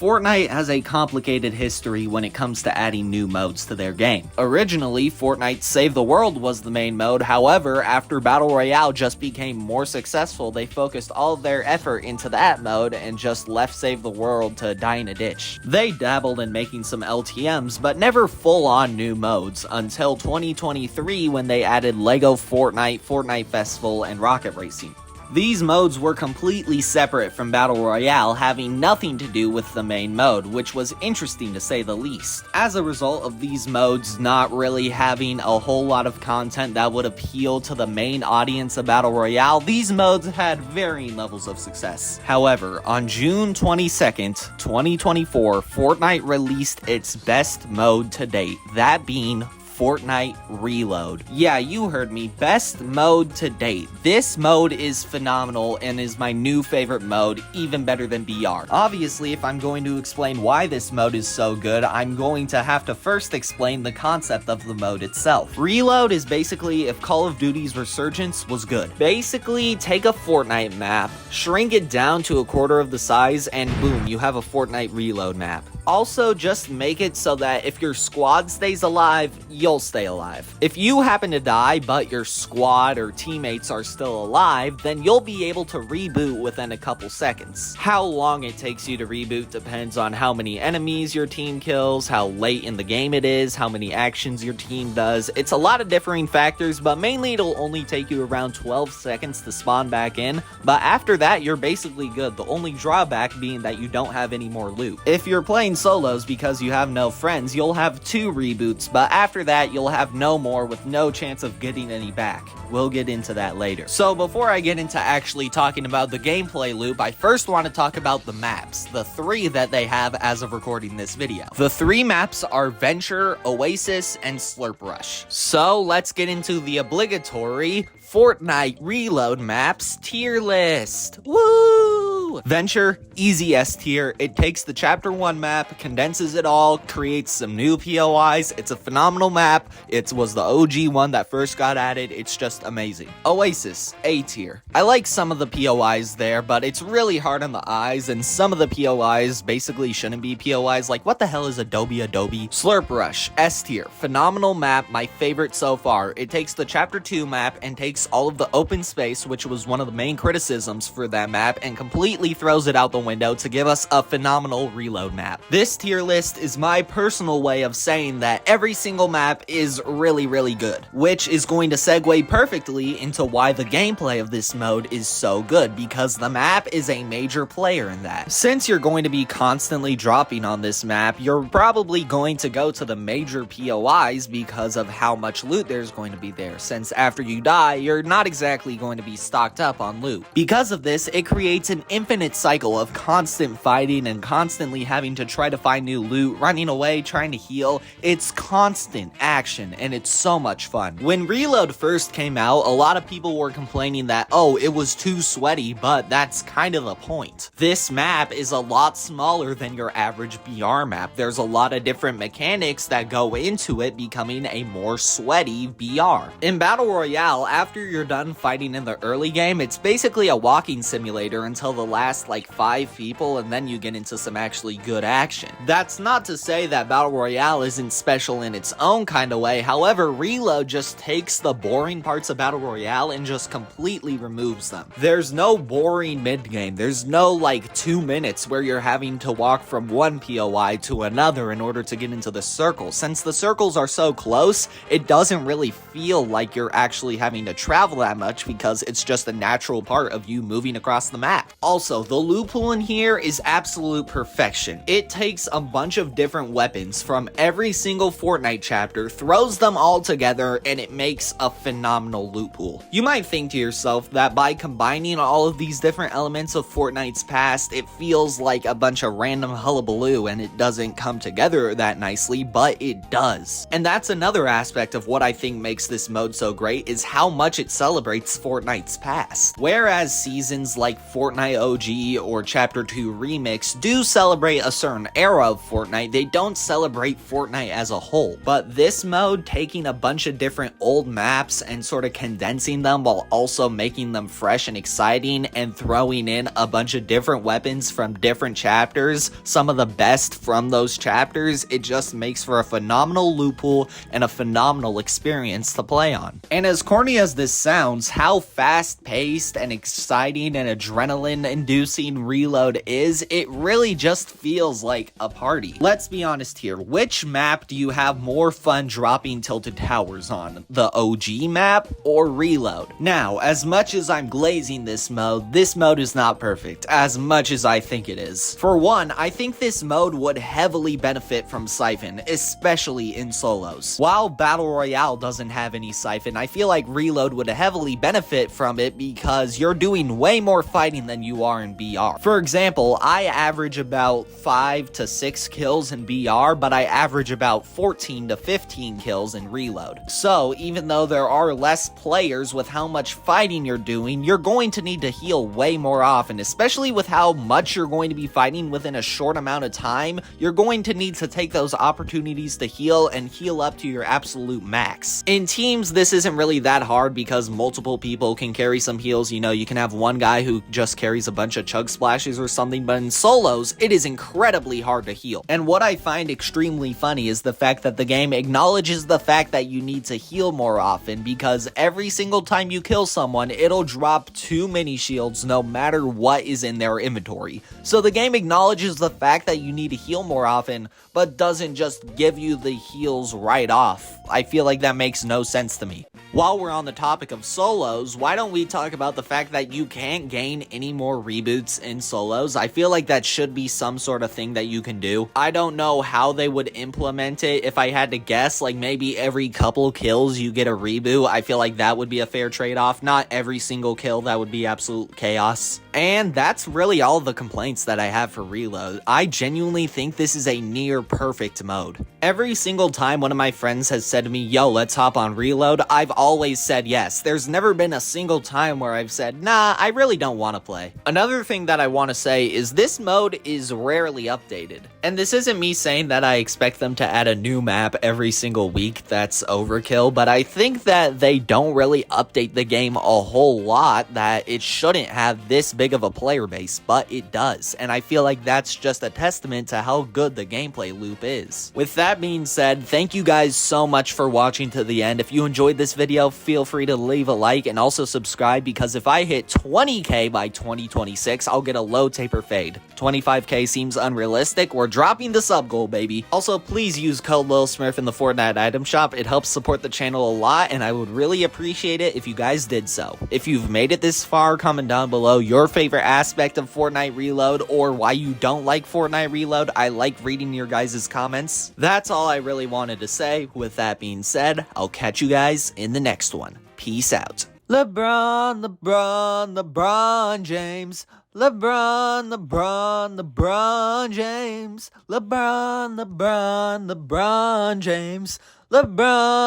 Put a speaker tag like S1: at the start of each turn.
S1: Fortnite has a complicated history when it comes to adding new modes to their game. Originally, Fortnite Save the World was the main mode, however, after Battle Royale just became more successful, they focused all of their effort into that mode and just left Save the World to die in a ditch. They dabbled in making some LTMs, but never full-on new modes, until 2023 when they added LEGO Fortnite, Fortnite Festival, and Rocket Racing. These modes were completely separate from Battle Royale, having nothing to do with the main mode, which was interesting to say the least. As a result of these modes not really having a whole lot of content that would appeal to the main audience of Battle Royale, these modes had varying levels of success. However, on June 22nd, 2024, Fortnite released its best mode to date, that being Fortnite Reload. Yeah, you heard me. Best mode to date. This mode is phenomenal and is my new favorite mode, even better than BR. Obviously, if I'm going to explain why this mode is so good, I'm going to have to first explain the concept of the mode itself. Reload is basically if Call of Duty's Resurgence was good. Basically, take a Fortnite map, shrink it down to a quarter of the size, and boom, you have a Fortnite Reload map. Also, just make it so that if your squad stays alive, you'll stay alive. If you happen to die, but your squad or teammates are still alive, then you'll be able to reboot within a couple seconds. How long it takes you to reboot depends on how many enemies your team kills, how late in the game it is, how many actions your team does. It's a lot of differing factors, but mainly it'll only take you around 12 seconds to spawn back in, but after that, you're basically good. The only drawback being that you don't have any more loot. If you're playing solos because you have no friends, you'll have 2 reboots, but after that, you'll have no more with no chance of getting any back. We'll get into that later. So before I get into actually talking about the gameplay loop, I first want to talk about the maps, the 3 that they have as of recording this video. The 3 maps are Venture, Oasis, and Slurp Rush. So let's get into the obligatory Fortnite Reload maps tier list. Woo! Venture, easy S tier. It takes the Chapter 1 map, condenses it all, creates some new POIs. It's a phenomenal map. It was the OG one that first got added. It's just amazing. Oasis, A tier. I like some of the POIs there, but it's really hard on the eyes, and some of the POIs basically shouldn't be POIs. Like, what the hell is Adobe? Slurp Rush, S tier. Phenomenal map, my favorite so far. It takes the Chapter 2 map and takes all of the open space, which was one of the main criticisms for that map, and completely throws it out the window to give us a phenomenal reload map. This tier list is my personal way of saying that every single map is really, really good, which is going to segue perfectly into why the gameplay of this mode is so good, because the map is a major player in that. Since you're going to be constantly dropping on this map, you're probably going to go to the major POIs because of how much loot there's going to be there, since after you die, you're not exactly going to be stocked up on loot. Because of this, it creates an infinite cycle of constant fighting and constantly having to try to find new loot, running away, trying to heal. It's constant action, and it's so much fun. When Reload first came out, a lot of people were complaining that, oh, it was too sweaty, but that's kind of the point. This map is a lot smaller than your average BR map. There's a lot of different mechanics that go into it becoming a more sweaty BR. In Battle Royale, after you're done fighting in the early game, it's basically a walking simulator until the last like 5 people, and then you get into some actually good action. That's not to say that Battle Royale isn't special in its own kind of way. However, Reload just takes the boring parts of Battle Royale and just completely removes them. There's no boring mid-game. There's no like 2 minutes where you're having to walk from one POI to another in order to get into the circle. Since the circles are so close, it doesn't really feel like you're actually having to travel that much because it's just a natural part of you moving across the map. Also, the loot pool in here is absolute perfection. It takes a bunch of different weapons from every single Fortnite chapter, throws them all together, and it makes a phenomenal loot pool. You might think to yourself that by combining all of these different elements of Fortnite's past, it feels like a bunch of random hullabaloo and it doesn't come together that nicely, but it does. And that's another aspect of what I think makes this mode so great, is how much it celebrates Fortnite's past. Whereas seasons like Fortnite OG or Chapter 2 Remix do celebrate a certain era of Fortnite, they don't celebrate Fortnite as a whole. But this mode, taking a bunch of different old maps and sort of condensing them while also making them fresh and exciting and throwing in a bunch of different weapons from different chapters, some of the best from those chapters, it just makes for a phenomenal loot pool and a phenomenal experience to play on. And as corny as this sounds, how fast-paced and exciting and adrenaline-inducing Reload is, it really just feels like a party. Let's be honest here, which map do you have more fun dropping tilted towers on? The OG map or Reload? Now, as much as I'm glazing this mode is not perfect, as much as I think it is. For one, I think this mode would heavily benefit from Siphon, especially in solos. While Battle Royale doesn't have any Siphon, I feel like Reload would heavily benefit from it because you're doing way more fighting than you are in BR. For example, I average about 5 to 6 kills in BR, but I average about 14 to 15 kills in Reload. So, even though there are less players with how much fighting you're doing, you're going to need to heal way more often, especially with how much you're going to be fighting within a short amount of time. You're going to need to take those opportunities to heal and heal up to your absolute max. In teams, this isn't really that hard because multiple people can carry some heals. You know, you can have one guy who just carries a bunch of chug splashes or something, but in solos, it is incredibly hard to heal. And what I find extremely funny is the fact that the game acknowledges the fact that you need to heal more often, because every single time you kill someone, it'll drop too many shields no matter what is in their inventory. So the game acknowledges the fact that you need to heal more often, but doesn't just give you the heals right off. I feel like that makes no sense to me. While we're on the topic of solos, why don't we talk about the fact that you can't gain any more reboots in solos? I feel like that should be some sort of thing that you can do. I don't know how they would implement it. If I had to guess, like maybe every couple kills you get a reboot. I feel like that would be a fair trade-off. Not every single kill, that would be absolute chaos. And that's really all the complaints that I have for Reload. I genuinely think this is a near perfect mode. Every single time one of my friends has said to me, yo, let's hop on Reload, I've always said yes. There's never been a single time where I've said, nah, I really don't want to play. Another thing that I want to say is this mode is rarely updated. And this isn't me saying that I expect them to add a new map every single week. That's overkill, but I think that they don't really update the game a whole lot, that it shouldn't have this big of a player base, but it does. And I feel like that's just a testament to how good the gameplay loop is. With that being said, thank you guys so much for watching to the end. If you enjoyed this video, feel free to leave a like and also subscribe, because if I hit 20k by 2026, I'll get a low taper fade. 25k seems unrealistic. We're dropping the sub goal, baby. Also, please use code LilSmurf in the Fortnite item shop. It helps support the channel a lot, and I would really appreciate it if you guys did so. If you've made it this far, comment down below your favorite aspect of Fortnite Reload or why you don't like Fortnite Reload. I like reading your guys' comments. That's all I really wanted to say. With that being said, I'll catch you guys in the next one. Peace out. LeBron James. LeBron James. LeBron James. LeBron.